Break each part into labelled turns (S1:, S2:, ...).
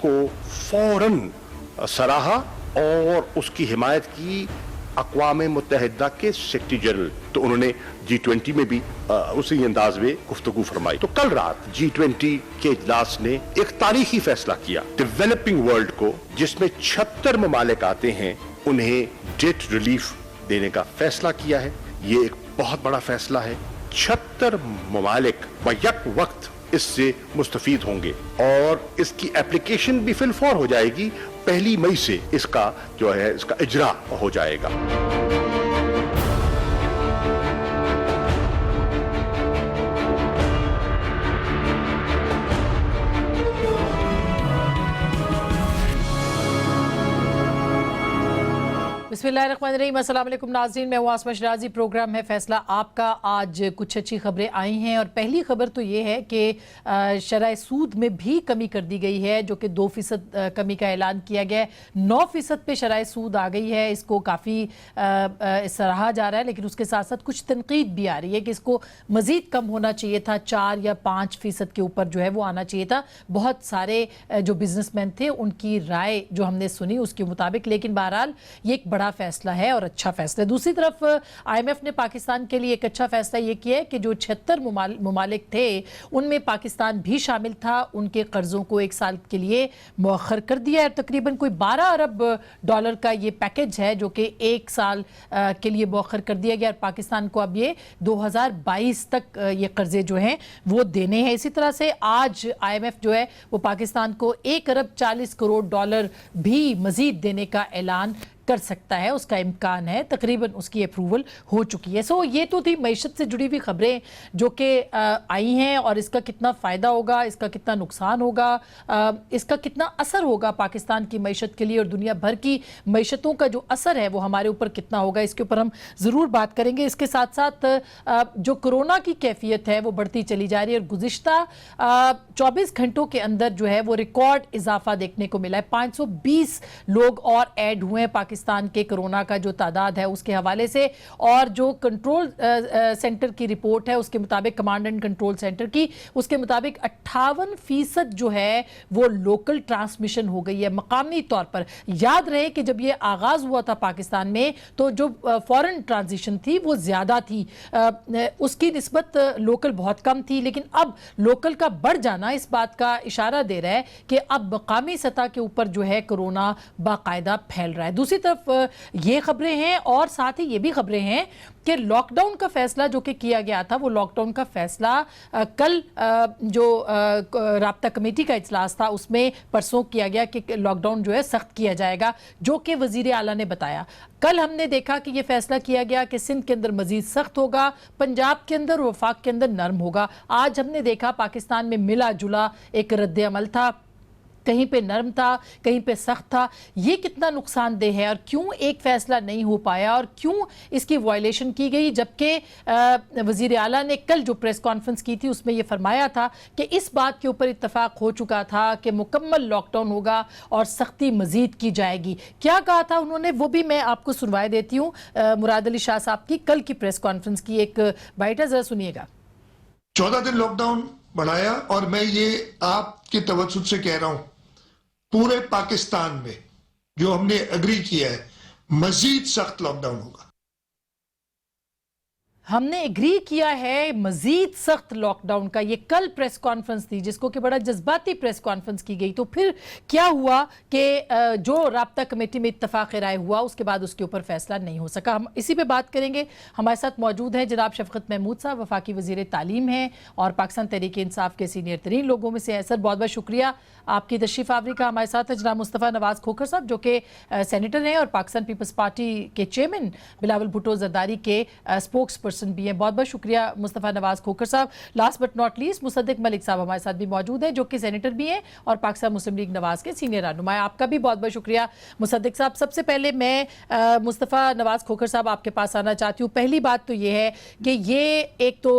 S1: को फौरन सराहा और उसकी हिमायत की अक़वाम मुत्तहिदा के सेक्रेटरी जनरल। तो उन्होंने G20 में भी उसी अंदाज में गुफ्तगू फरमाई। तो कल रात G20 के इजलास ने एक तारीखी फैसला किया। डेवलपिंग वर्ल्ड को, जिसमें 76 ममालिक आते हैं, उन्हें डेट रिलीफ देने का फैसला किया है। ये एक बहुत बड़ा फैसला है। 76 ममालिक बैक वक्त इससे मुस्तफीद होंगे और इसकी एप्लीकेशन भी फिलफौर हो जाएगी। 1 मई से इसका जो है इसका इजरा हो जाएगा।
S2: बिस्मिल्लाहिर्रहमानिर्रहीम, अस्सलाम वालेकुम नाज़रीन, मैं हूं आसमा शराजी। प्रोग्राम है फैसला आपका। आज कुछ अच्छी खबरें आई हैं और पहली खबर तो ये है कि शरह सूद में भी कमी कर दी गई है, जो कि 2% कमी का ऐलान किया गया है। 9% पे शरह सूद आ गई है। इसको काफ़ी सराहा जा रहा है, लेकिन उसके साथ साथ कुछ तनकीद भी आ रही है कि इसको मज़ीद कम होना चाहिए था। 4 या 5% के ऊपर जो है वो आना चाहिए था। बहुत सारे जो बिजनेसमैन थे उनकी राय जो हमने सुनी उसके मुताबिक, लेकिन बहरहाल ये एक बड़ा फैसला है और अच्छा फैसला है। दूसरी तरफ IMF ने पाकिस्तान के लिए एक अच्छा फैसला ये किया है कि जो 76 ममालिक थे उनमें पाकिस्तान भी शामिल था। उनके कर्जों को 1 साल के लिए मौखर कर दिया है। तकरीबन कोई $12 अरब का ये पैकेज है जो कि 1 साल के लिए मौखर कर दिया गया और पाकिस्तान को अब ये 2022 तक ये कर्जे जो हैं वो देने हैं। इसी तरह से आज IMF जो है वो पाकिस्तान को $1 अरब 40 करोड़ भी मजीद देने का ऐलान कर सकता है, उसका इम्कान है। तकरीबन उसकी अप्रूवल हो चुकी है। सो ये तो थी मईशत से जुड़ी हुई खबरें जो कि आई हैं और इसका कितना फ़ायदा होगा, इसका कितना नुकसान होगा, इसका कितना असर होगा पाकिस्तान की मईशत के लिए और दुनिया भर की मईशतों का जो असर है वो हमारे ऊपर कितना होगा, इसके ऊपर हम ज़रूर बात करेंगे। इसके साथ साथ जो कोरोना की कैफियत है वो बढ़ती चली जा रही है और गुज़िश्ता 24 घंटों के अंदर जो है वो रिकॉर्ड इजाफा देखने को मिला है। 520 लोग और ऐड हुए हैं पाकिस्तान के कोरोना का जो तादाद है उसके हवाले से। और जो कंट्रोल सेंटर की रिपोर्ट है उसके मुताबिक, कमांड एंड कंट्रोल सेंटर की, उसके मुताबिक 58% जो है वो लोकल ट्रांसमिशन हो गई है मकामी तौर पर। याद रहे कि जब ये आगाज हुआ था पाकिस्तान में तो जो फॉरेन ट्रांजिशन थी वो ज्यादा थी, उसकी निस्बत लोकल बहुत कम थी, लेकिन अब लोकल का बढ़ जाना इस बात का इशारा दे रहा है कि अब मकामी सतह के ऊपर जो है कोरोना बाकायदा फैल रहा है। दूसरी तरफ ये खबरें हैं और साथ ही ये भी खबरें हैं कि लॉकडाउन का फैसला जो कि किया गया था वो लॉकडाउन का फैसला कल जो राब्ता कमेटी का इजलास था उसमें परसों किया गया कि लॉकडाउन जो है सख्त किया जाएगा, जो कि वजीर आला ने बताया। कल हमने देखा कि ये फैसला किया गया कि सिंध के अंदर मजीद सख्त होगा, पंजाब के अंदर, वफाक के अंदर नरम होगा। आज हमने देखा पाकिस्तान में मिला जुला एक रद्द अमल था, कहीं पे नरम था, कहीं पे सख्त था। ये कितना नुकसानदेह है और क्यों एक फैसला नहीं हो पाया और क्यों इसकी वायलेशन की गई, जबकि वजीर आला ने कल जो प्रेस कॉन्फ्रेंस की थी उसमें ये फरमाया था कि इस बात के ऊपर इत्तफाक हो चुका था कि मुकम्मल लॉकडाउन होगा और सख्ती मजीद की जाएगी। क्या कहा था उन्होंने वो भी मैं आपको सुनवाए देती हूँ। मुराद अली शाह साहब की कल की प्रेस कॉन्फ्रेंस की एक बाइट है, जरा सुनिएगा।
S3: 14 दिन लॉकडाउन बढ़ाया और मैं ये आपके तवज्जुह से कह रहा हूं, पूरे पाकिस्तान में जो हमने एग्री किया है मजीद सख्त लॉकडाउन होगा।
S2: हमने एग्री किया है मजीद सख्त लॉकडाउन का। ये कल प्रेस कॉन्फ्रेंस थी जिसको कि बड़ा जज्बाती प्रेस कॉन्फ्रेंस की गई। तो फिर क्या हुआ कि जो राब्ता कमेटी में इत्तफाक राय हुआ उसके बाद उसके ऊपर फैसला नहीं हो सका। हम इसी पे बात करेंगे। हमारे साथ मौजूद हैं जनाब शफकत महमूद साहब, वफाकी वजीर तालीम हैं और पाकिस्तान तहरीक इंसाफ के सीनियर तरीन लोगों में से हैं। सर बहुत बहुत शुक्रिया आपकी तशरीफ आवरी का। हमारे साथ है जनाब मुस्तफ़ा नवाज़ खोखर साहब जो कि सेनेटर हैं और पाकिस्तान पीपल्स पार्टी के चेयरमैन बिलावल भुट्टो जरदारी के स्पोक्स पर्सन भी हैं। बहुत बहुत शुक्रिया मुस्तफ़ा नवाज़ खोखर साहब। Last but not least Mossadegh Malik साहब हमारे साथ भी मौजूद हैं जो कि सेनेटर भी हैं और पाकिस्तान मुस्लिम लीग नवाज़ के सीनियर रहनुमा। आपका भी बहुत बहुत शुक्रिया मुसद्दिक साहब। सबसे पहले मैं मुस्तफ़ा नवाज़ खोखर साहब आपके पास आना चाहती हूँ। पहली बात तो ये है कि ये एक तो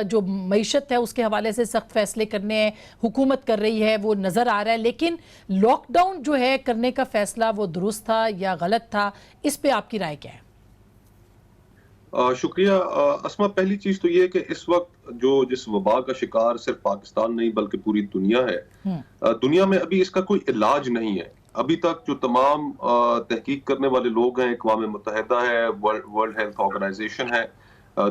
S2: जो मईशत है उसके हवाले से सख्त फैसले करने हुकूमत कर रही है वो नज़र आ रहा है, लेकिन लॉकडाउन जो है करने का फैसला वो दुरुस्त था या गलत था, इस पे आपकी राय क्या है?
S4: शुक्रिया अस्मा। पहली चीज तो ये है कि इस वक्त जिस वबा का शिकार सिर्फ पाकिस्तान नहीं बल्कि पूरी दुनिया है, दुनिया में अभी इसका कोई इलाज नहीं है। अभी तक जो तमाम तहकीक करने वाले लोग हैं, अक़वाम मुत्तहिदा है, वर्ल्ड हेल्थ ऑर्गेनाइजेशन है,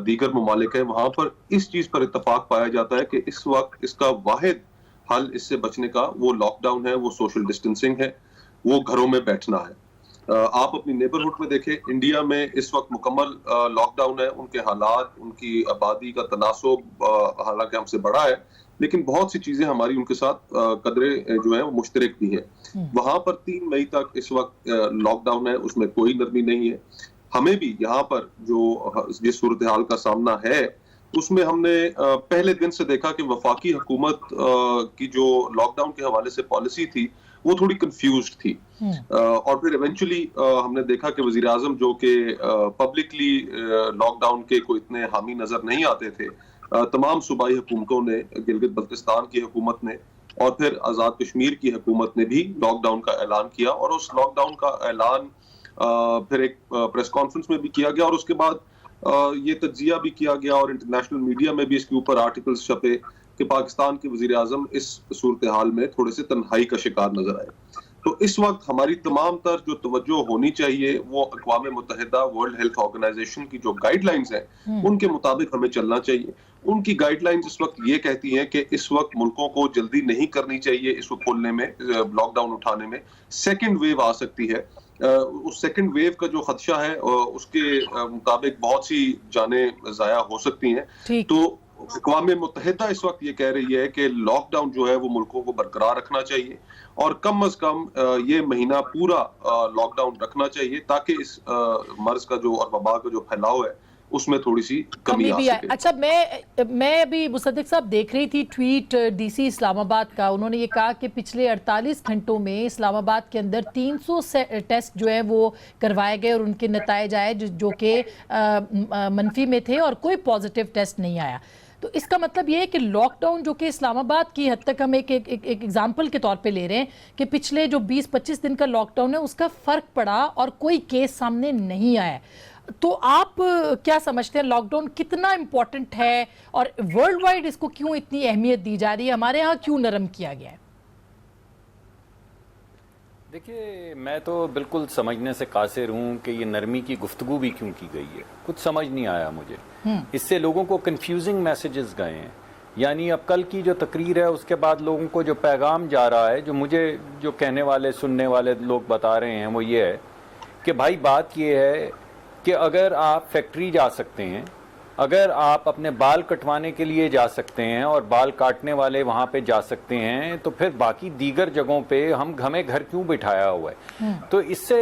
S4: दीगर ममालिक है, वहां पर इस चीज पर इत्तफाक पाया जाता है कि इस वक्त इसका वाहिद हल इससे बचने का वो लॉकडाउन है, वो सोशल डिस्टेंसिंग है, वो घरों में बैठना है। आप अपनी नेबरहुड में देखें, इंडिया में इस वक्त मुकम्मल लॉकडाउन है। उनके हालात, उनकी आबादी का तनासुब हालांकि हमसे बड़ा है, लेकिन बहुत सी चीजें हमारी उनके साथ कदरे जो है वो मुश्तरक भी हैं। वहां पर 3 मई तक इस वक्त लॉकडाउन है, उसमें कोई नरमी नहीं है। हमें भी यहाँ पर जिस सूरत हाल का सामना है उसमें हमने पहले दिन से देखा कि वफाकी हुकूमत की जो लॉकडाउन के हवाले से पॉलिसी थी वो थोड़ी कंफ्यूज्ड थी। और फिर इवेंचुअली हमने देखा कि वजीर आजम जो कि पब्लिकली लॉकडाउन के कोई इतने हामी नजर नहीं आते थे, तमाम सूबाई हुकूमतों ने, गिलगित बल्तिस्तान की हुकूमत ने और फिर आजाद कश्मीर की हुकूमत ने भी लॉकडाउन का ऐलान किया। और उस लॉकडाउन का ऐलान फिर एक प्रेस कॉन्फ्रेंस में भी किया गया और उसके बाद ये तज्जिया भी किया गया और इंटरनेशनल मीडिया में भी इसके ऊपर आर्टिकल्स छपे कि पाकिस्तान के वजीर आजम इस सूरत हाल में थोड़े से तन्हाई का शिकार नजर आए। तो इस वक्त हमारी तमाम तर जो तवज्जो होनी चाहिए वो अक़वाम मुत्तहिदा, वर्ल्ड हेल्थ ऑर्गेनाइजेशन की जो गाइडलाइंस हैं उनके मुताबिक हमें चलना चाहिए। उनकी गाइडलाइंस इस वक्त ये कहती हैं कि इस वक्त मुल्कों को जल्दी नहीं करनी चाहिए इसको खोलने में, लॉकडाउन उठाने में। सेकेंड वेव आ सकती है, उस सेकंड वेव का जो खदशा है उसके मुताबिक बहुत सी जानें ज़ाया हो सकती हैं। तो अक़वाम मुत्तहिदा इस वक्त ये कह रही है कि लॉकडाउन जो है वो मुल्कों को बरकरार रखना चाहिए और कम अज कम ये महीना पूरा लॉकडाउन रखना चाहिए ताकि इस मर्ज का जो और वबा का जो फैलाव है उसमें थोड़ी सी कमी आ सके।
S2: अच्छा, मैं अभी मुसद्दिक साहब देख रही थी ट्वीट डीसी इस्लामाबाद का। उन्होंने ये कहा कि पिछले 48 घंटों में इस्लामाबाद के अंदर 300 टेस्ट जो है वो करवाए गए और उनके नताइज आए जो कि मनफी में थे और कोई पॉजिटिव टेस्ट नहीं आया। तो इसका मतलब ये है कि लॉकडाउन जो कि इस्लामाबाद की हद तक हम एक एग्जाम्पल के तौर पे ले रहे हैं कि पिछले जो 20-25 दिन का लॉकडाउन है उसका फ़र्क पड़ा और कोई केस सामने नहीं आया। तो आप क्या समझते हैं, लॉकडाउन कितना इम्पोर्टेंट है और वर्ल्ड वाइड इसको क्यों इतनी अहमियत दी जा रही है, हमारे यहाँ क्यों नरम किया गया है?
S5: देखिए, मैं तो बिल्कुल समझने से कासिर हूँ कि ये नरमी की गुफ्तगू भी क्यों की गई है, कुछ समझ नहीं आया मुझे। इससे लोगों को कंफ्यूजिंग मैसेजेस गए हैं। यानी अब कल की जो तकरीर है उसके बाद लोगों को जो पैगाम जा रहा है, जो कहने वाले सुनने वाले लोग बता रहे हैं वो ये है कि भाई बात ये है कि अगर आप फैक्ट्री जा सकते हैं, अगर आप अपने बाल कटवाने के लिए जा सकते हैं और बाल काटने वाले वहाँ पे जा सकते हैं, तो फिर बाकी दीगर जगहों पे हमें घर क्यों बिठाया हुआ है? तो इससे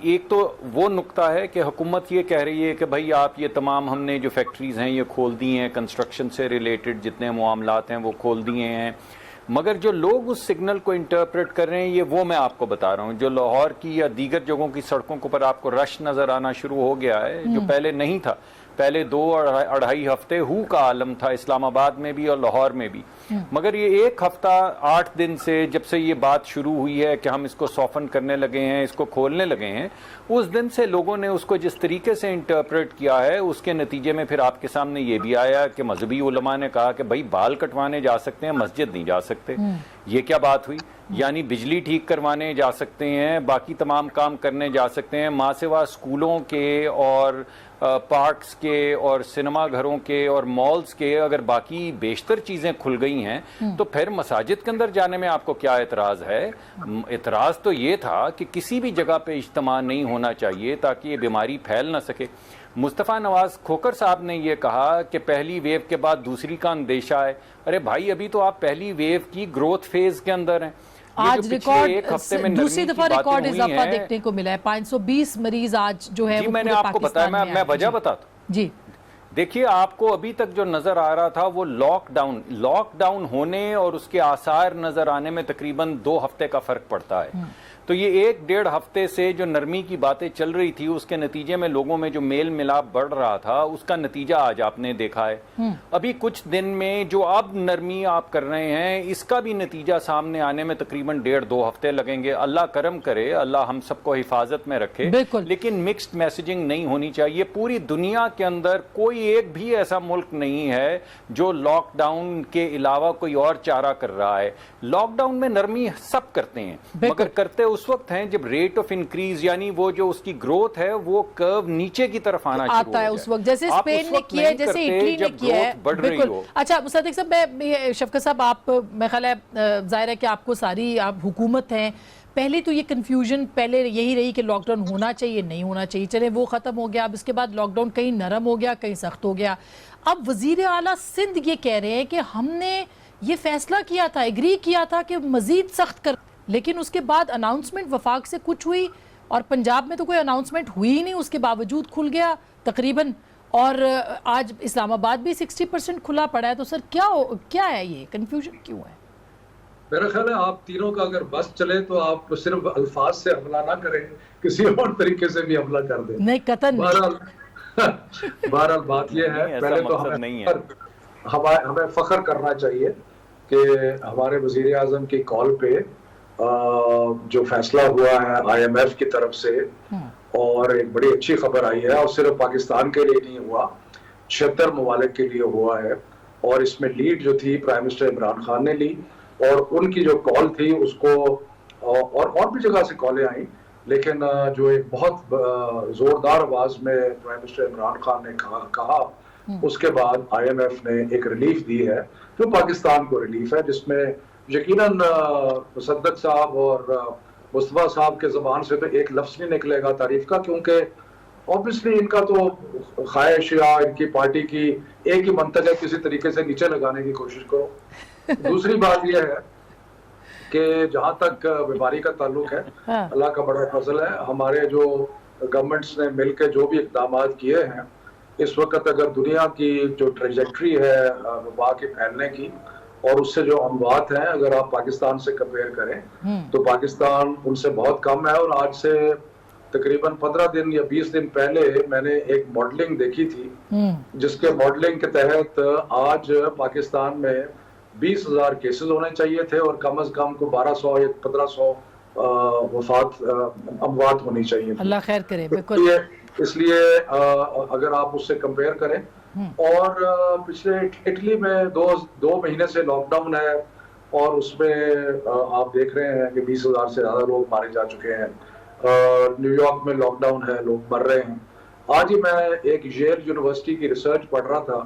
S5: एक तो वो नुक्ता है कि हुकूमत ये कह रही है कि भाई आप ये तमाम हमने जो फैक्ट्रीज हैं ये खोल दी हैं, कंस्ट्रक्शन से रिलेटेड जितने मामलात हैं वो खोल दिए हैं, मगर जो लोग उस सिग्नल को इंटरप्रेट कर रहे हैं ये वो मैं आपको बता रहा हूँ। जो लाहौर की या दीगर जगहों की सड़कों के ऊपर आपको रश नजर आना शुरू हो गया है, जो पहले नहीं था। पहले 2 और 2.5 हफ्ते हू का आलम था इस्लामाबाद में भी और लाहौर में भी, मगर ये 1 हफ्ता 8 दिन से जब से ये बात शुरू हुई है कि हम इसको सॉफन करने लगे हैं, इसको खोलने लगे हैं, उस दिन से लोगों ने उसको जिस तरीके से इंटरप्रेट किया है उसके नतीजे में फिर आपके सामने ये भी आया कि मजहबी उलमा ने कहा कि भाई बाल कटवाने जा सकते हैं, मस्जिद नहीं जा सकते। ये क्या बात हुई? यानी बिजली ठीक करवाने जा सकते हैं, बाकी तमाम काम करने जा सकते हैं, माँ सिवा स्कूलों के और पार्क्स के और सिनेमा घरों के और मॉल्स के अगर बाकी बेशतर चीज़ें खुल गई हैं तो फिर मसाजिद के अंदर जाने में आपको क्या एतराज़ है? एतराज़ तो ये था कि किसी भी जगह पे इज्तिमा नहीं होना चाहिए ताकि ये बीमारी फैल ना सके। मुस्तफ़ा नवाज खोकर साहब ने ये कहा कि पहली वेव के बाद दूसरी का अंदेशा है। अरे भाई, अभी तो आप पहली वेव की ग्रोथ फेज के अंदर हैं।
S2: आज रिकॉर्ड दूसरी दफा रिकॉर्ड इजाफा देखने को मिला है, 520 मरीज आज जो है
S5: जी, मैंने आपको बताया, मैं वजह बताता हूं
S2: जी।
S5: देखिए, आपको अभी तक जो नजर आ रहा था वो लॉकडाउन होने और उसके आसार नजर आने में तकरीबन 2 हफ्ते का फर्क पड़ता है। तो ये 1-1.5 हफ्ते से जो नरमी की बातें चल रही थी, उसके नतीजे में लोगों में जो मेल मिलाप बढ़ रहा था, उसका नतीजा आज आपने देखा है। अभी कुछ दिन में जो अब नरमी आप कर रहे हैं, इसका भी नतीजा सामने आने में तकरीबन 1.5-2 हफ्ते लगेंगे। अल्लाह करम करे, अल्लाह हम सबको हिफाजत में रखे। लेकिन मिक्स्ड मैसेजिंग नहीं होनी चाहिए। पूरी दुनिया के अंदर कोई एक भी ऐसा मुल्क नहीं है जो लॉकडाउन के अलावा कोई और चारा कर रहा है। लॉकडाउन में नरमी सब करते हैं, मगर करते उस वक्त हैं जब रेट ऑफ इंक्रीज, यानी वो जो उसकी ग्रोथ है वो कर्व नीचे की तरफ आना
S2: आता है उस वक्त, जैसे स्पेन ने किया है, जैसे इटली ने किया है। बिल्कुल। अच्छा मुसद्दिक साहब, मैं शफकत साहब, आप मेरा ख्याल है जाहिर है कि आपको सारी, आप हुकूमत हैं, पहले तो ये कंफ्यूजन पहले यही रही कि लॉकडाउन होना चाहिए नहीं होना चाहिए, चले वो खत्म हो गया। अब इसके बाद लॉकडाउन कहीं नरम हो गया, कहीं सख्त हो गया। अब वजीर आला सिंध ये कह रहे हैं कि हमने ये फैसला किया था, एग्री किया था कि मजीद सख्त कर, लेकिन उसके बाद अनाउंसमेंट वफाक से कुछ हुई और पंजाब में तो कोई अनाउंसमेंट हुई ही नहीं, उसके बावजूद खुल गया तकरीबन। और आज इस्लामाबाद भी 60% खुला पड़ा है। तो सर क्या है ये कन्फ्यूजन, क्यों है?
S6: मेरा ख्याल है आप तीनों का अगर बस चले तो आप सिर्फ अल्फाज से हमला ना करें, किसी और तरीके से भी हमला कर दें।
S2: नहीं, कतन
S6: बहरहाल बात यह है, पहले तो हमें फख्र करना चाहिए कि हमारे वजीर आजम की कॉल पे जो फैसला हुआ है IMF की तरफ से, और एक बड़ी अच्छी खबर आई है, और सिर्फ पाकिस्तान के लिए नहीं हुआ, 76 ममालिक के लिए हुआ है। और इसमें लीड जो थी प्राइम मिनिस्टर इमरान खान ने ली, और उनकी जो कॉल थी उसको, और भी जगह से कॉलें आई, लेकिन जो एक बहुत जोरदार आवाज में प्राइम मिनिस्टर इमरान खान ने कहा, उसके बाद IMF ने एक रिलीफ दी है, जो पाकिस्तान को रिलीफ है, जिसमें यकीनन मुसद्दक साहब और मुस्तफा साहब के ज़बान से तो एक लफ्ज़ नहीं निकलेगा तारीफ का, क्योंकि ऑब्वियसली इनका तो ख्वाहिश या इनकी पार्टी की एक ही मंतक है, किसी तरीके से नीचे लगाने की कोशिश करो। दूसरी बात यह है कि जहाँ तक बीमारी का ताल्लुक है, अल्लाह का बड़ा फजल है, हमारे जो गवर्नमेंट्स ने मिलकर जो भी इक़दाम किए हैं, इस वक्त अगर दुनिया की जो ट्रेजेक्ट्री है वबा के फैलने की और उससे जो अमवात हैं, अगर आप पाकिस्तान से कंपेयर करें तो पाकिस्तान उनसे बहुत कम है। और आज से तकरीबन 15 दिन या 20 दिन पहले मैंने एक मॉडलिंग देखी थी, जिसके मॉडलिंग के तहत आज पाकिस्तान में 20,000 केसेस होने चाहिए थे और कम से कम को 1200 या 1500 अमवात होनी चाहिए।
S2: अल्लाह खैर करे। बिल्कुल।
S6: इसलिए अगर आप उससे कंपेयर करें, और पिछले इटली में दो महीने से लॉकडाउन है, और उसमें आप देख रहे हैं कि 20,000 से ज्यादा लोग मारे जा चुके हैं। न्यूयॉर्क में लॉकडाउन है, लोग मर रहे हैं। आज ही मैं एक येल यूनिवर्सिटी की रिसर्च पढ़ रहा था,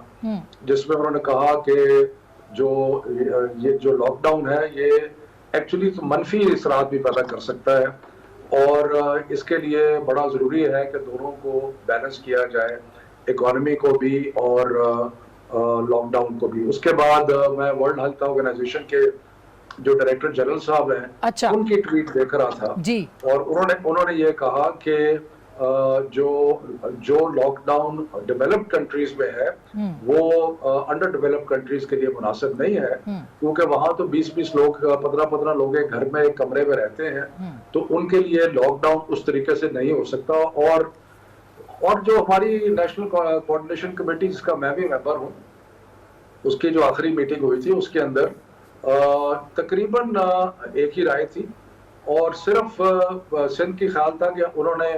S6: जिसमें उन्होंने कहा कि ये जो लॉकडाउन है, ये एक्चुअली तो मनफी असरात भी पैदा कर सकता है, और इसके लिए बड़ा जरूरी है कि दोनों को बैलेंस किया जाए, इकोनॉमी को भी और लॉकडाउन को भी। उसके बाद मैं वर्ल्ड हेल्थ ऑर्गेनाइजेशन के जो डायरेक्टर जनरल साहब हैं,
S2: अच्छा,
S6: उनकी ट्वीट देख रहा था
S2: जी,
S6: और उन्होंने ये कहा कि जो लॉकडाउन डेवलप्ड कंट्रीज में है वो अंडर डेवलप्ड कंट्रीज के लिए मुनासिब नहीं है, क्योंकि वहां तो 20-20 लोग, 15-15 लोग एक घर में एक कमरे में रहते हैं, तो उनके लिए लॉकडाउन उस तरीके से नहीं हो सकता। और जो हमारी नेशनल कोऑर्डिनेशन कमेटी, जिसका मैं भी मेंबर हूं, उसकी जो आखिरी मीटिंग हुई थी, उसके अंदर तकरीबन एक ही राय थी, और सिर्फ सिंध की ख्याल था कि उन्होंने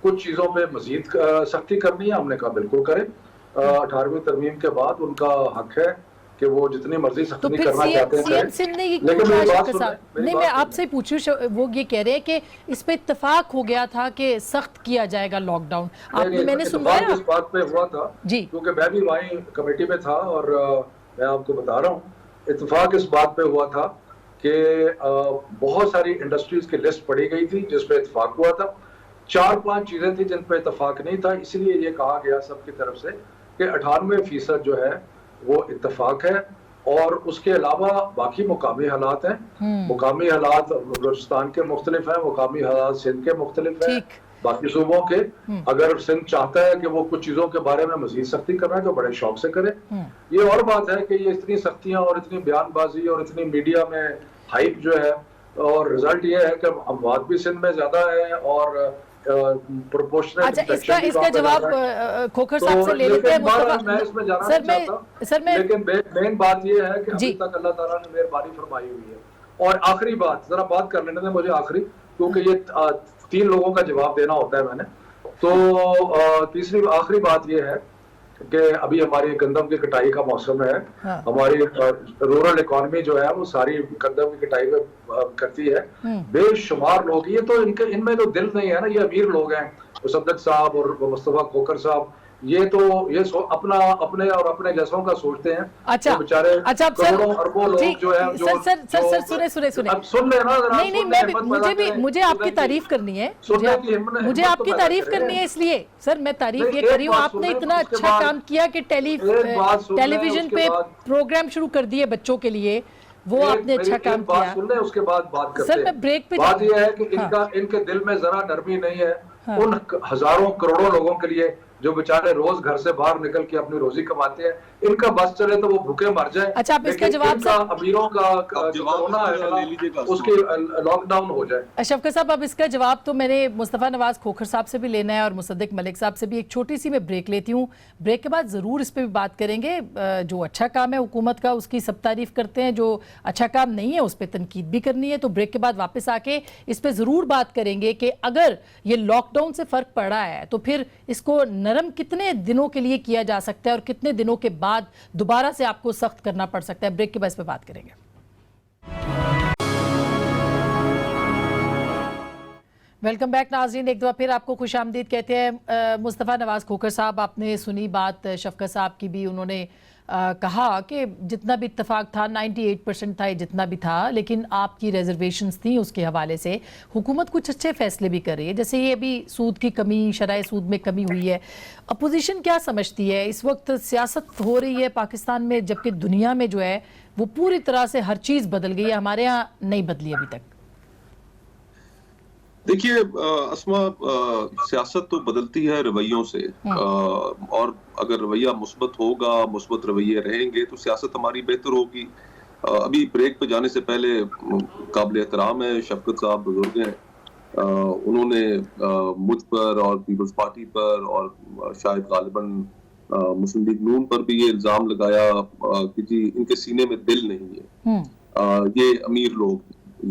S6: कुछ चीजों पे मजीद सख्ती करनी है। हमने कहा बिल्कुल करें, 18वीं तरमीम के बाद उनका हक है कि वो जितनी मर्जी सख्ती करना चाहते हैं।
S2: सीएम सिंध ने नहीं, मैं आपसे पूछूं, वो ये कह रहे हैं कि इस पे इत्तेफाक हो गया था कि सख्त किया जाएगा लॉकडाउन। आपने, मैंने सुनवाया
S6: इस बात पे हुआ था
S2: जी,
S6: क्योंकि मैं भी वहीं कमेटी में था, और मैं आपको बता रहा हूँ, इत्तेफाक इस बात पे हुआ था कि बहुत सारी इंडस्ट्रीज की लिस्ट पड़ी गई थी जिसपे इत्तेफाक हुआ था। 4-5 चीजें थी जिन पे इत्तेफाक नहीं था, इसलिए ये कहा गया सबकी तरफ से कि 98% जो है वो इत्तेफाक है, और उसके अलावा बाकी मुकामी हालात हैं। मुकामी हालात बलूचिस्तान के मुख्तलिफ हैं, मुकामी हालात सिंध के मुख्तलिफ हैं, बाकी सूबों के। अगर सिंध चाहता है कि वो कुछ चीजों के बारे में मजीद सख्ती करना है तो बड़े शौक से करे। ये और बात है कि ये इतनी सख्तियां और इतनी बयानबाजी और इतनी मीडिया में हाइप जो है, और रिजल्ट ये है कि अमवात भी सिंध में ज्यादा है और प्रोपोर्शनल।
S2: अच्छा, इसका जवाब खोखर साहब से ले लेते हैं।
S6: मैं इसमें जाना नहीं चाहता, लेकिन मेन बात ये है कि अभी तक अल्लाह ताला ने मेहरबानी फरमाई हुई है। और आखिरी बात जरा बात कर लेने दें मुझे आखिरी, क्योंकि ये 3 लोगों का जवाब देना होता है मैंने। तो तीसरी आखिरी बात ये है कि अभी हमारी गंदम की कटाई का मौसम है। हमारी रूरल इकोनॉमी जो है वो सारी गंदम की कटाई करती है। बेशुमार लोग, ये तो इनमें तो दिल नहीं है ना, ये अमीर लोग हैं, मुसद्दक साहब और मुस्तफा खोखर साहब, ये तो अपना अपने और अपने जैसों का सोचते हैं।
S2: अच्छा,
S6: बेचारे करोड़ों अरबों लोग जो है
S2: सर सुने
S6: अब सुन लेना जरा।
S2: नहीं, मुझे आपकी तारीफ करनी है, मुझे आपकी तारीफ करनी है, इसलिए सर मैं तारीफ ये कर रही हूँ, आपने इतना अच्छा काम किया कि टेलीविजन पे प्रोग्राम शुरू कर दिए बच्चों के लिए, वो आपने अच्छा काम किया।
S6: सुन ले, उसके बाद बात करते हैं।
S2: सर मैं ब्रेक पे
S6: बात ये है कि इनके दिल में जरा नरमी नहीं है उन हजारों करोड़ों लोगों के लिए जो बेचारे रोज घर से बाहर निकल के अपनी रोजी कमाते हैं। इनका बस चले तो वो भूखे मर जाए।
S2: अच्छा, आप इसका जवाब
S6: अमीरों का कोरोना है उसकी लॉकडाउन हो जाए।
S2: शफकत साहब, अब इसका जवाब तो मैंने मुस्तफ़ा नवाज खोखर साहब से भी लेना है और मुसद्दिक मलिक साहब से भी। एक छोटी सी मैं ब्रेक लेती हूँ, ब्रेक के बाद ज़रूर इस पर भी बात करेंगे। जो अच्छा काम है हुकूमत का उसकी सब तारीफ करते हैं, जो अच्छा काम नहीं है उस पर तनकीद भी करनी है। तो ब्रेक के बाद वापस आके इस पर ज़रूर बात करेंगे कि अगर ये लॉकडाउन से फ़र्क पड़ा है तो फिर इसको नरम कितने दिनों के लिए किया जा सकता है और कितने दिनों के बाद दोबारा से आपको सख्त करना पड़ सकता है। ब्रेक के बाद इस पे बात करेंगे। वेलकम बैक नाज़रीन, एक दफ़ा फिर आपको खुश आमदीद कहते हैं। मुस्तफ़ा नवाज खोखर साहब, आपने सुनी बात शफकत साहब की भी, उन्होंने कहा कि जितना भी इत्तेफाक था 98% था, जितना भी था, लेकिन आपकी रिजर्वेशंस थी उसके हवाले से हुकूमत कुछ अच्छे फैसले भी कर रही है, जैसे ये अभी सूद की कमी, शराय सूद में कमी हुई है। अपोजिशन क्या समझती है? इस वक्त सियासत हो रही है पाकिस्तान में, जबकि दुनिया में जो है वो पूरी तरह से हर चीज़ बदल गई है, हमारे यहाँ नहीं बदली अभी तक।
S4: देखिए अस्मा, सियासत तो बदलती है रवैयों से, और अगर रवैया मुस्बत होगा, मुस्बत रवैये रहेंगे तो सियासत हमारी बेहतर होगी। अभी ब्रेक पे जाने से पहले काबिल एहतराम है शफकत साहब, बुजुर्ग हैं, उन्होंने मुझ पर और पीपल्स पार्टी पर और शायद गालिबन मुस्लिम लीग नून पर भी ये इल्जाम लगाया कि जी इनके सीने में दिल नहीं है, ये अमीर लोग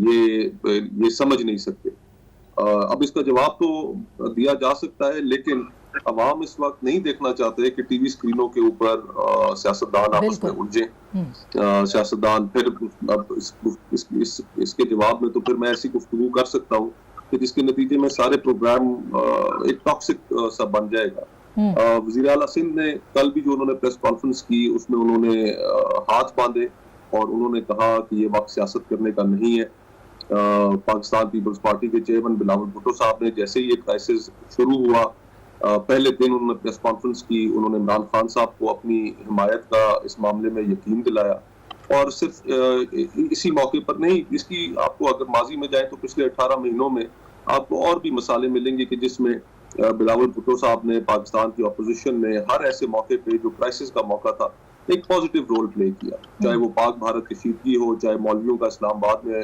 S4: ये समझ नहीं सकते। अब इसका जवाब तो दिया जा सकता है, लेकिन अवाम इस वक्त नहीं देखना चाहते कि टीवी स्क्रीनों के ऊपर सियासतदान आपस में उलझे। सियासतदान फिर अब इसके जवाब में तो फिर मैं ऐसी गुफ्तगू कर सकता हूँ कि जिसके नतीजे में सारे प्रोग्राम एक टॉक्सिक सा बन जाएगा। वज़ीर आला सिंध ने कल भी जो उन्होंने प्रेस कॉन्फ्रेंस की उसमें उन्होंने हाथ बांधे और उन्होंने कहा कि ये वक्त सियासत करने का नहीं है। पाकिस्तान पीपल्स पार्टी के चेयरमैन बिलावल भुट्टो साहब ने जैसे ही ये क्राइसिस शुरू हुआ पहले दिन उन्होंने प्रेस कॉन्फ्रेंस की, उन्होंने इमरान खान साहब को अपनी हिमायत का इस मामले में यकीन दिलाया। और सिर्फ इसी मौके पर नहीं, इसकी आपको अगर माजी में जाए तो पिछले 18 महीनों में आपको और भी मिसालें मिलेंगी कि जिसमें बिलावल भुट्टो साहब ने, पाकिस्तान की अपोजिशन ने हर ऐसे मौके पे जो क्राइसिस का मौका था एक पॉजिटिव रोल प्ले किया, चाहे वो पाक भारत कशीदगी हो, चाहे मौलवियों का इस्लामाबाद में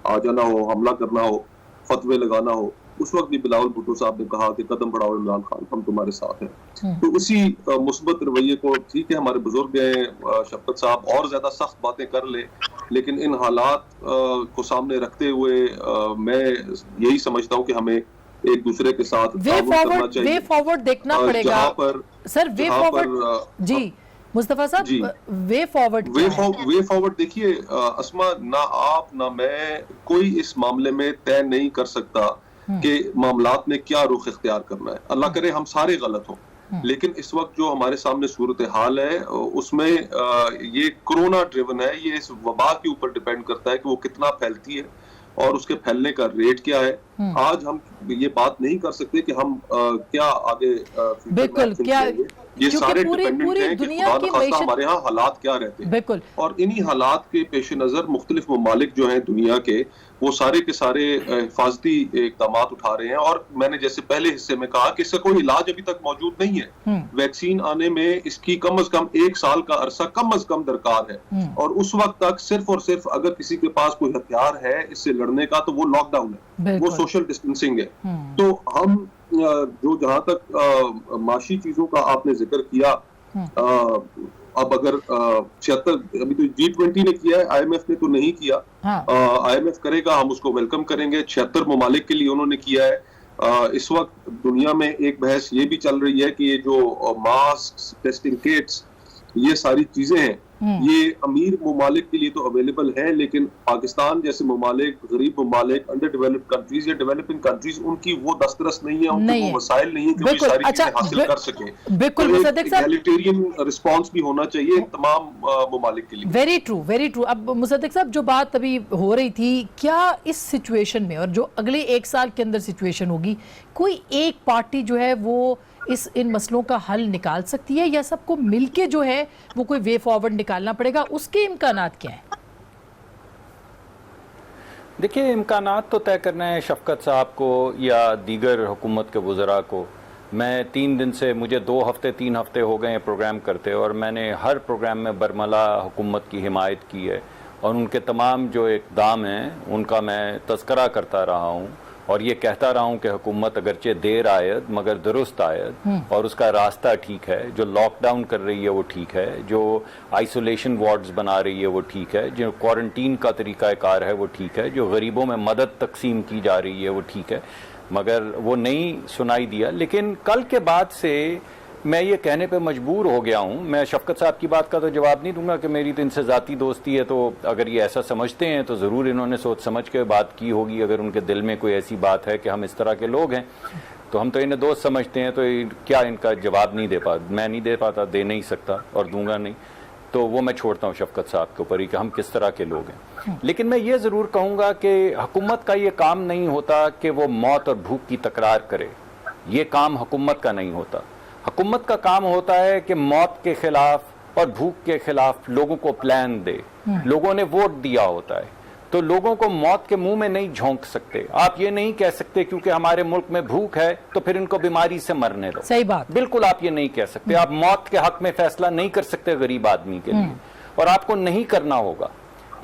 S4: आ जाना हो, हमला करना हो, फतवे लगाना हो। उस वक्त भी बिलावल भुट्टो साहब ने कहा कि कदम बढ़ाओ इमरान खान, हम तुम्हारे साथ हैं। तो उसी मुस्बत रवैये को, ठीक है हमारे बुजुर्ग हैं शफकत साहब और ज्यादा सख्त बातें कर ले, लेकिन इन हालात को सामने रखते हुए मैं यही समझता हूँ कि हमें एक दूसरे के साथ
S2: वे फॉरवर्ड देखना पड़ेगा सर। वे फॉरवर्ड जी मुस्तफा साहब, वे फॉरवर्ड
S4: देखिए अस्मा, ना आप ना मैं कोई इस मामले में तय नहीं कर सकता कि मामलात में क्या रुख इख्तियार करना है। अल्लाह करे हम सारे गलत हों, लेकिन इस वक्त जो हमारे सामने सूरत हाल है उसमें ये कोरोना ड्रिवन है, ये इस वबा के ऊपर डिपेंड करता है कि वो कितना फैलती है और उसके फैलने का रेट क्या है। आज हम ये बात नहीं कर सकते कि हम क्या आगे
S2: बिल्कुल क्या
S4: ये सारे डिपेंडेंट हैं कि
S2: दुनिया की
S4: हमारे यहाँ हालात क्या रहते हैं।
S2: बिल्कुल।
S4: और इन्हीं हालात के पेश नजर मुख्तलिफ ममालिक जो हैं दुनिया के वो सारे के सारे हिफाजती इकदाम उठा रहे हैं। और मैंने जैसे पहले हिस्से में कहा कि इसका कोई इलाज अभी तक मौजूद नहीं है। वैक्सीन आने में इसकी कम से कम 1 साल का अरसा कम से कम दरकार है, और उस वक्त तक सिर्फ और सिर्फ अगर किसी के पास कोई हथियार है इससे लड़ने का तो वो लॉकडाउन है, वो सोशल डिस्टेंसिंग है। तो हम जो जहां तक माशी चीजों का आपने जिक्र किया, अब अगर 76 अभी तो G20 ने किया है, IMF ने तो नहीं किया। IMF करेगा, हम उसको वेलकम करेंगे। 76 ममालिक के लिए उन्होंने किया है। इस वक्त दुनिया में एक बहस ये भी चल रही है कि ये जो मास्क, टेस्टिंग किट्स, ये सारी चीजें हैं, ये अमीर ममालिक के लिए तो अवेलेबल है, लेकिन पाकिस्तान जैसे ममालिक, गरीब ममालिक, अंडर डेवलप्ड कंट्रीज या डेवलपिंग कंट्रीज, उनकी वो दस्तरस नहीं है, उनके वो वसाइल नहीं है कि वो सारी चीजें हासिल कर सके।
S2: बिल्कुल मुसद्दिक साहब,
S4: एगैलिटेरियन रिस्पांस भी होना चाहिए तमाम ममालिक के लिए।
S2: Very true, very true. अब मुसद्दिक साहब, जो बात अभी हो रही थी, क्या इस सिचुएशन में और जो अगले 1 साल के अंदर सिचुएशन होगी, कोई एक पार्टी जो है वो इन मसलों का हल निकाल सकती है, या सबको मिलके जो है वो कोई वे फॉरवर्ड निकालना पड़ेगा? उसके इम्कानात क्या हैं?
S5: देखिए, इम्कानात तो तय करना है शफकत साहब को या दीगर हुकूमत के वज़रा को। मैं 3 दिन से, मुझे 3 हफ्ते हो गए हैं प्रोग्राम करते, और मैंने हर प्रोग्राम में बरमला हुकूमत की हिमायत की है, और उनके तमाम जो इक़दाम हैं उनका मैं तज़किरा करता रहा हूँ, और ये कहता रहा हूँ कि हुकूमत अगरचे देर आयद मगर दुरुस्त आयद, और उसका रास्ता ठीक है। जो लॉकडाउन कर रही है वो ठीक है, जो आइसोलेशन वार्ड्स बना रही है वो ठीक है, जो क्वारंटीन का तरीक़ाकार है वो ठीक है, जो गरीबों में मदद तकसीम की जा रही है वो ठीक है, मगर वो नहीं सुनाई दिया। लेकिन कल के बाद से मैं ये कहने पे मजबूर हो गया हूँ। मैं शफकत साहब की बात का तो जवाब नहीं दूंगा कि मेरी तो इनसे ज़ाती दोस्ती है, तो अगर ये ऐसा समझते हैं तो ज़रूर इन्होंने सोच समझ के बात की होगी। अगर उनके दिल में कोई ऐसी बात है कि हम इस तरह के लोग हैं, तो हम तो इन्हें दोस्त समझते हैं, तो क्या इनका जवाब नहीं दे पाता, मैं नहीं दे पाता, दे नहीं सकता और दूंगा नहीं, तो वो मैं छोड़ता हूँ शफकत साहब के ऊपर ही कि हम किस तरह के लोग हैं। लेकिन मैं ये ज़रूर कहूँगा कि हुकूमत का ये काम नहीं होता कि वो मौत और भूख की तकरार करे, ये काम हुकूमत का नहीं होता। हुकूमत का काम होता है कि मौत के खिलाफ और भूख के खिलाफ लोगों को प्लान दे। लोगों ने वोट दिया होता है, तो लोगों को मौत के मुंह में नहीं झोंक सकते। आप ये नहीं कह सकते क्योंकि हमारे मुल्क में भूख है तो फिर इनको बीमारी से मरने दो।
S2: सही बात, बिल्कुल
S5: आप ये नहीं कह सकते। आप मौत के हक में फैसला नहीं कर सकते गरीब आदमी के लिए, और आपको नहीं करना होगा।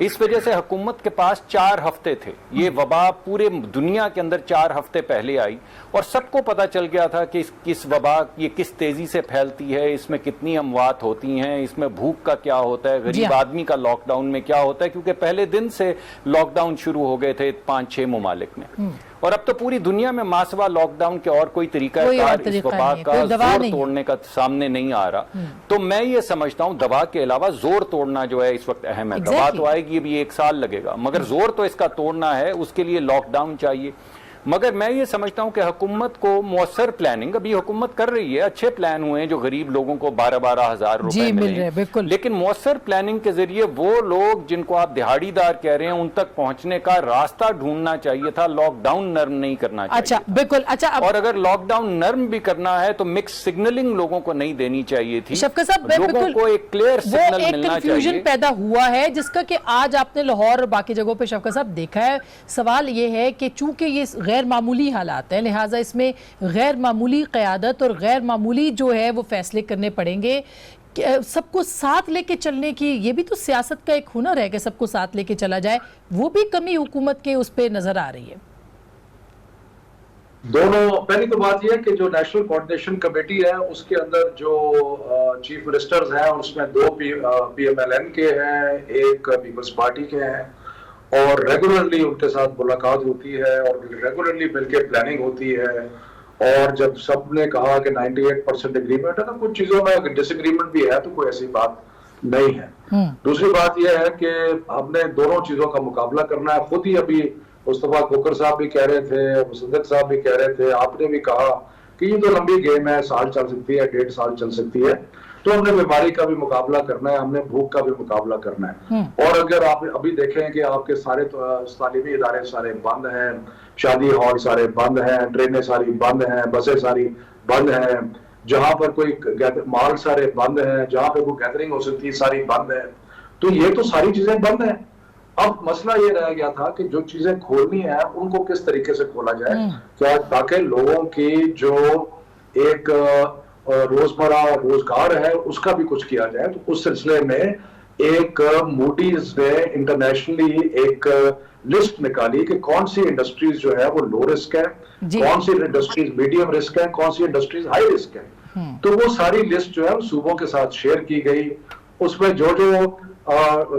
S5: इस वजह से हुकूमत के पास 4 हफ्ते थे। ये वबा पूरे दुनिया के अंदर 4 हफ्ते पहले आई, और सबको पता चल गया था कि किस वबा ये किस तेजी से फैलती है, इसमें कितनी अमवात होती हैं, इसमें भूख का क्या होता है, गरीब आदमी का लॉकडाउन में क्या होता है, क्योंकि पहले दिन से लॉकडाउन शुरू हो गए थे 5-6 ममालिक में, और अब तो पूरी दुनिया में मासवा लॉकडाउन के और कोई तरीका इस वबा का जोर तोड़ने का सामने नहीं आ रहा। तो मैं ये समझता हूँ दवा के अलावा जोर तोड़ना जो है इस वक्त अहम है। दवा तो आएगी, अभी 1 साल लगेगा, मगर जोर तो इसका तोड़ना है, उसके लिए लॉकडाउन चाहिए। मगर मैं ये समझता हूं कि हुकूमत को मौसर प्लानिंग अभी हुकूमत कर रही है, अच्छे प्लान हुए हैं जो गरीब लोगों को 12-12 हज़ार रुपए मिल रहे हैं, लेकिन मौसर प्लानिंग के जरिए वो लोग जिनको आप दिहाड़ीदार कह रहे हैं उन तक पहुंचने का रास्ता ढूंढना चाहिए था। लॉकडाउन नर्म नहीं करना चाहिए।
S2: अच्छा, बिल्कुल। अच्छा,
S5: और अगर लॉकडाउन नर्म भी करना है तो मिक्स सिग्नलिंग लोगों को नहीं देनी चाहिए थी। लोगों को एक क्लियर सिग्नल मिलना चाहिए।
S2: पैदा हुआ है जिसका कि आज आपने लाहौर और बाकी जगहों पे शफकत साहब देखा है। सवाल ये है कि चूंकि ये गैर मामूली हालात हैं, लिहाजा इसमें गैर मामूली क़यादत और गैर मामूली जो है वो फैसले करने पड़ेंगे। सबको साथ लेके चलने की ये भी तो सियासत का एक हुनर है कि सबको साथ लेके चला जाए, वो भी कमी हुकूमत के उस पर नजर आ रही है।
S6: दोनों, पहली तो बात यह है कि जो नेशनल कोऑर्डिनेशन कमेटी है उसके अंदर जो चीफ मिनिस्टर्स हैं उसमें 2 PMLN के हैं, 1 पीपल्स पार्टी के हैं, और रेगुलरली उनके साथ मुलाकात होती है और रेगुलरली मिलकर प्लानिंग होती है। और जब सबने कहा कि 98% एग्रीमेंट है, तो कुछ चीजों में डिसएग्रीमेंट भी है, तो कोई ऐसी बात नहीं है। दूसरी बात यह है कि हमने दोनों चीजों का मुकाबला करना है। खुद ही अभी मुस्तफा खोखर साहब भी कह रहे थे, मुसद्दिक साहब भी कह रहे थे, आपने भी कहा कि ये तो लंबी गेम है, साल चल सकती है, 1.5 साल चल सकती है। तो हमने बीमारी का भी मुकाबला करना है, हमने भूख का भी मुकाबला करना है। और अगर आप अभी देखें कि आपके सारे तालीमी इदारे सारे बंद हैं, शादी हॉल सारे बंद हैं, ट्रेनें सारी बंद हैं, बसें सारी बंद हैं, जहां पर कोई मॉल सारे बंद हैं, जहां पर कोई गैदरिंग हो सकती है सारी बंद है। तो ये तो सारी चीजें बंद हैं। अब मसला ये रह गया था कि जो चीजें खोलनी है उनको किस तरीके से खोला जाए, क्या ताकि लोगों की जो एक रोजमर्रा रोजगार है उसका भी कुछ किया जाए। तो उस सिलसिले में एक मूडीज ने इंटरनेशनली एक लिस्ट निकाली कि कौन सी इंडस्ट्रीज जो है वो लो रिस्क है, कौन सी इंडस्ट्रीज मीडियम रिस्क है, कौन सी इंडस्ट्रीज हाई रिस्क है। तो वो सारी लिस्ट जो है सूबों के साथ शेयर की गई। उसमें जो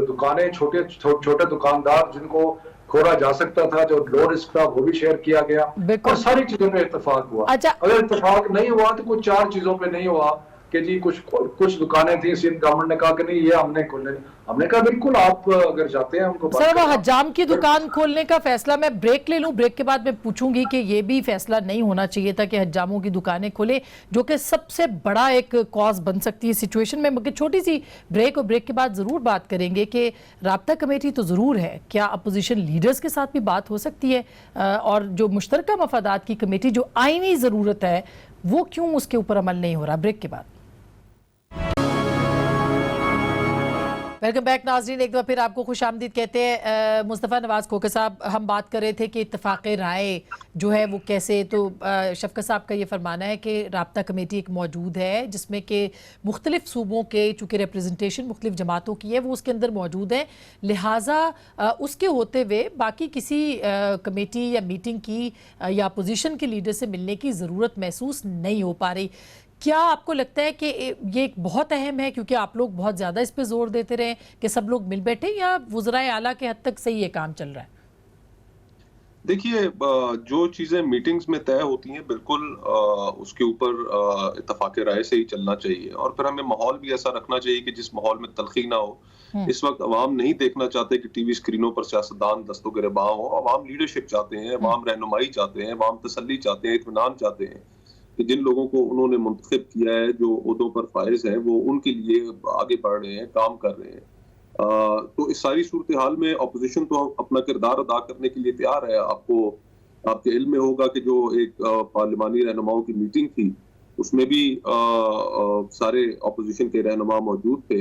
S6: दुकानें, छोटे दुकानदार जिनको खोला जा सकता था, जो लो रिस्क था, वो भी शेयर किया गया और सारी चीजों पे इत्तेफाक हुआ।
S2: अच्छा,
S6: अगर इत्तेफाक नहीं हुआ तो कुछ 4 चीजों पे नहीं हुआ कि जी कुछ दुकानें थी, सिंध गवर्नमेंट ने कहा कि नहीं ये हमने खोलने, हमने कहा बिल्कुल आप अगर चाहते हैं हमको।
S2: सर वो हज्जाम की दुकान खोलने का फैसला, मैं ब्रेक ले लूं, ब्रेक के बाद मैं पूछूंगी कि ये भी फैसला नहीं होना चाहिए था कि हज्जामों की दुकानें खोले, जो कि सबसे बड़ा एक कॉज बन सकती है सिचुएशन में। मगर छोटी सी ब्रेक, और ब्रेक के बाद जरूर बात करेंगे कि राब्ता कमेटी तो जरूर है, क्या अपोजिशन लीडर्स के साथ भी बात हो सकती है, और जो मुश्तरका मफादात की कमेटी जो आईनी जरूरत है वो क्यों उसके ऊपर अमल नहीं हो रहा। ब्रेक के बाद वेलकम बैक नाज़रीन, एक बार फिर आपको खुश आमदीद कहते हैं। मुस्तफ़ा नवाज़ खोखर साहब, हम बात कर रहे थे कि इत्तफाक़ राय जो है वो कैसे, तो शफ़क़त साहब का ये फरमाना है कि राब्ता कमेटी एक मौजूद है जिसमें कि मुख्तलिफ़ सूबों के चूँकि रिप्रेजेंटेशन मुख्तलिफ़ जमातों की है वो उसके अंदर मौजूद है, लिहाजा उसके होते हुए बाकी किसी कमेटी या मीटिंग की या अपोजिशन के लीडर से मिलने की ज़रूरत महसूस नहीं हो पा रही। क्या आपको लगता है कि ये एक बहुत अहम है क्योंकि आप लोग बहुत ज़्यादा इस पे जोर देते रहे कि सब लोग मिल बैठे, या वज़राए आला के हद तक सही ये काम चल रहा है?
S4: देखिए, जो चीजें मीटिंग्स में तय होती हैं बिल्कुल उसके ऊपर इत्तफाक राय से ही चलना चाहिए, और फिर हमें माहौल भी ऐसा रखना चाहिए कि जिस माहौल में तलखी ना हो। इस वक्त अवाम नहीं देखना चाहते कि टीवी स्क्रीनों पर सियासतदान दस्तों गिरबां हो। अवाम लीडरशिप चाहते हैं, अवाम रहनुमाई चाहते हैं, अवाम तसल्ली चाहते हैं, इत्मीनान चाहते हैं कि जिन लोगों को उन्होंने मुंतखब किया है, जो ओहदों पर फायज है, वो उनके लिए आगे बढ़ रहे हैं, काम कर रहे हैं। तो इस सारी सूरत हाल में अपोजिशन तो अपना किरदार अदा करने के लिए तैयार है। आपके इल्म में होगा कि जो एक पार्लिमानी रहनुमाओं की मीटिंग थी उसमें भी सारे अपोजिशन के रहनुमा मौजूद थे,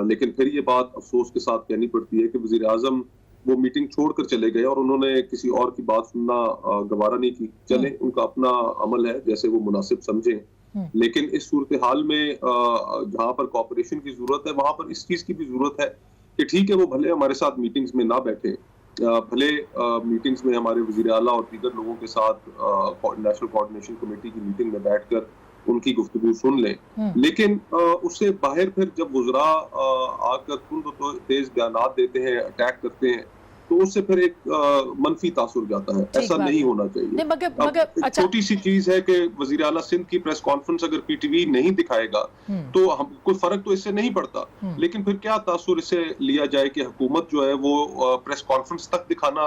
S4: लेकिन फिर ये बात अफसोस के साथ कहनी पड़ती है कि वजीर आजम वो मीटिंग छोड़कर चले गए और उन्होंने किसी और की बात सुनना गवारा नहीं की। चले, उनका अपना अमल है, जैसे वो मुनासिब समझे। लेकिन इस सूरत हाल में जहां पर कॉपरेशन की जरूरत है वहां पर इस चीज की भी जरूरत है कि ठीक है वो भले हमारे साथ मीटिंग्स में ना बैठे, भले मीटिंग्स में हमारे वजीर आला और दीगर लोगों के साथ नेशनल कोऑर्डिनेशन कमेटी की मीटिंग में बैठकर उनकी गुफ्तगू सुन लें, लेकिन उससे बाहर फिर जब वज़रा आकर तुंद तो तेज बयानात देते हैं, अटैक करते हैं, तो उससे फिर एक मनफी तासुर जाता है। ऐसा नहीं होना चाहिए।
S2: मगर अच्छा,
S4: छोटी सी चीज है कि वजीर आला सिंध की प्रेस कॉन्फ्रेंस अगर पीटीवी नहीं दिखाएगा तो हम कोई फर्क तो इससे नहीं पड़ता, लेकिन फिर क्या तासुर इससे लिया जाए कि हुकूमत जो है वो प्रेस कॉन्फ्रेंस तक दिखाना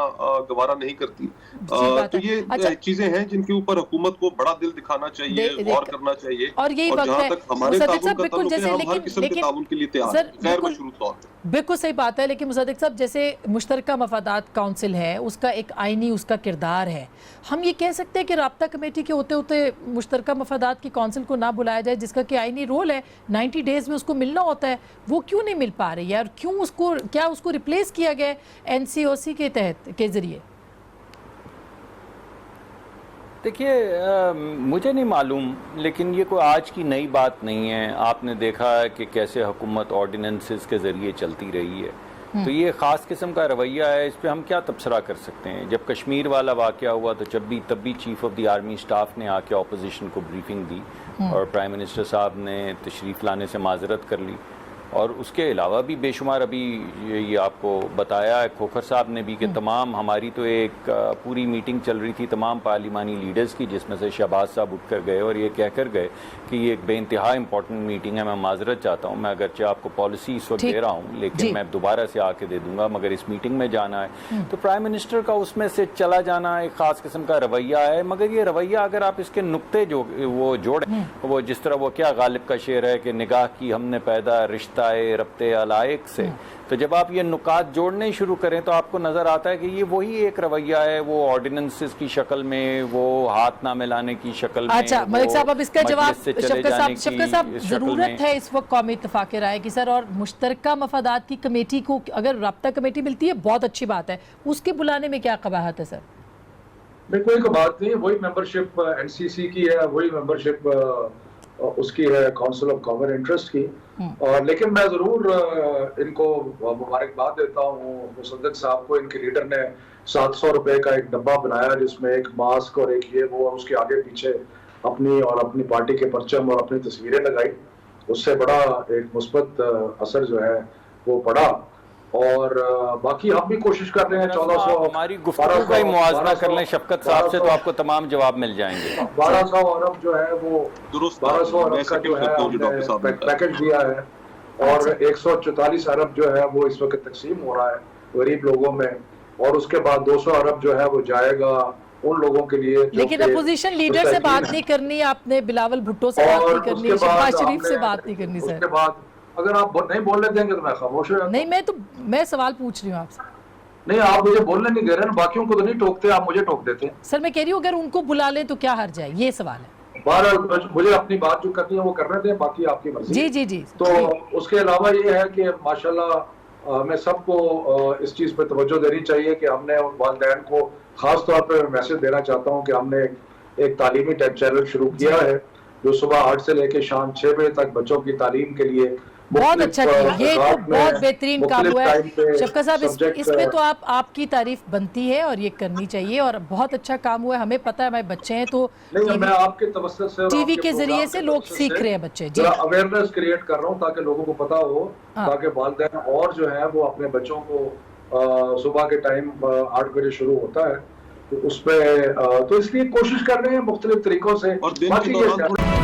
S4: गवारा नहीं करती। तो ये चीजें हैं जिनके ऊपर हुकूमत को बड़ा दिल दिखाना चाहिए, गौर करना चाहिए,
S2: और जहाँ
S4: तक हमारे ताउन का ताल्लुक है हम हर किस्म के ताउन के लिए तैयार हैं, गैर मशरूत तौर पर।
S2: बिल्कुल सही बात है, लेकिन मुसद्दिक साहब जैसे मुश्तरका मफादात काउंसिल है उसका एक आईनी उसका किरदार है, हम ये कह सकते हैं कि राब्ता कमेटी के होते होते मुश्तरका मफादात की काउंसिल को ना बुलाया जाए जिसका कि आईनी रोल है, 90 डेज में उसको मिलना होता है, वो क्यों नहीं मिल पा रही है और क्यों उसको, क्या उसको रिप्लेस किया गया एनसीओसी के तहत के जरिए?
S5: देखिए, मुझे नहीं मालूम, लेकिन ये कोई आज की नई बात नहीं है। आपने देखा है कि कैसे हुकूमत ऑर्डिनेंसेस के ज़रिए चलती रही है, तो ये ख़ास किस्म का रवैया है, इस पर हम क्या तबसरा कर सकते हैं। जब कश्मीर वाला वाक़या हुआ तो तब भी chief of the army staff ने आके ऑपोजिशन को ब्रीफिंग दी और प्राइम मिनिस्टर साहब ने तशरीफ़ लाने से माजरत कर ली, और उसके अलावा भी बेशुमार, अभी ये आपको बताया है खोखर साहब ने भी कि तमाम हमारी तो एक पूरी मीटिंग चल रही थी तमाम पार्लिमानी लीडर्स की, जिसमें से शहबाज साहब उठ कर गए और ये कह कर गए कि ये एक बेइंतहा इंपॉर्टेंट मीटिंग है, मैं माजरत चाहता हूँ, मैं अगरचे आपको पॉलिसी इस वक्त दे रहा हूँ लेकिन मैं दोबारा से आके दे दूंगा, मगर इस मीटिंग में जाना है। तो प्राइम मिनिस्टर का उसमें से चला जाना एक ख़ास किस्म का रवैया है, मगर ये रवैया अगर आप इसके नुक्ते जो वो जोड़ें, वो जिस तरह वो क्या गालिब का शेर है कि निगाह की हमने पैदा रिश्ते रब्ताए रब्ते अलाइक से। तो जब आप ये नुकात जोड़ने शुरू करें तो आपको नजर आता है कि ये वही एक रवैया है, वो ऑर्डिनेंसेस की शक्ल में, वो हाथ ना मिलाने की शक्ल में।
S2: अच्छा मलिक साहब, अब इसका जवाब शफकत साहब, जरूरत है इस वक्त कौमी इत्तेफाक के राय की सर, और मुश्तरका मफादात की कमेटी को अगर राब्ता कमेटी मिलती है बहुत अच्छी बात है, उसके बुलाने में क्या कबाहत है सर?
S6: नहीं, कोई बात नहीं, वही मेंबरशिप एनसीसी की है, वही मेंबरशिप उसकी है काउंसिल ऑफ कॉमन इंटरेस्ट की। और लेकिन मैं जरूर इनको मुबारकबाद देता हूँ मुसद्दक साहब को, इनके लीडर ने 700 रुपए का एक डब्बा बनाया जिसमें एक मास्क और एक ये वो, उसके आगे पीछे अपनी और अपनी पार्टी के परचम और अपनी तस्वीरें लगाई। उससे बड़ा एक मुस्बत असर जो है वो पड़ा। और बाकी हम भी कोशिश कर रहे हैं 1400
S5: हमारी गुफ्तगू का ही मुआवजा कर लें शफकत साहब से तो आपको तमाम जवाब मिल जाएंगे।
S6: 1200 अरब जो है वो 1200 अरब का जो है पैकेज दिया है, और 144 अरब जो है वो इस वक्त तकसीम हो रहा है गरीब लोगों में, और उसके बाद 200 अरब जो है वो जाएगा उन लोगों के लिए।
S2: लेकिन अपोजिशन लीडर से बात नहीं करनी आपने, बिलावल भुट्टो से बात नहीं करनी, शहबाज शरीफ से बात नहीं करनी सर।
S6: उसके बाद अगर आप नहीं बोलने देंगे तो मैं खामोश हो जाऊंगा।
S2: नहीं, मैं सवाल पूछ रही हूँ आपसे।
S6: नहीं, आप मुझे बोलने नहीं दे रहे, बाकियों को तो नहीं टोकते, आप मुझे टोक देते हैं।
S2: सर मैं कह रही हूँ अगर उनको बुला लें तो क्या हर्ज है, ये सवाल है।
S6: बहरहाल मुझे अपनी बात जो करनी है वो करने दें, बाकी आपकी मर्जी।
S2: जी जी जी।
S6: तो उसके अलावा ये है कि माशाल्लाह हमें सबको इस चीज पे तवज्जो देनी चाहिए कि हमने वालिदैन को खास तौर पर मैसेज देना चाहता हूँ कि हमने एक तालीमी चैनल शुरू किया है जो सुबह 8 से लेकर शाम 6 बजे तक बच्चों की तालीम के लिए
S2: बहुत अच्छा किया, ये तो बहुत बेहतरीन काम हुआ है शफकत साहब। इसमें तो आपकी तारीफ बनती है और ये करनी चाहिए, और बहुत अच्छा काम हुआ है। हमें पता है हमारे बच्चे हैं तो
S6: मैं आपके तवज्जुह से
S2: टीवी के जरिए से लोग सीख रहे हैं बच्चे। जी,
S6: अवेयरनेस क्रिएट कर रहा हूँ ताकि लोगों को पता हो, ताकि वालिदैन और जो है वो अपने बच्चों को सुबह के टाइम 8 बजे शुरू होता है तो उसमें तो इसलिए कोशिश कर रहे हैं मुख्तलिफ तरीकों से।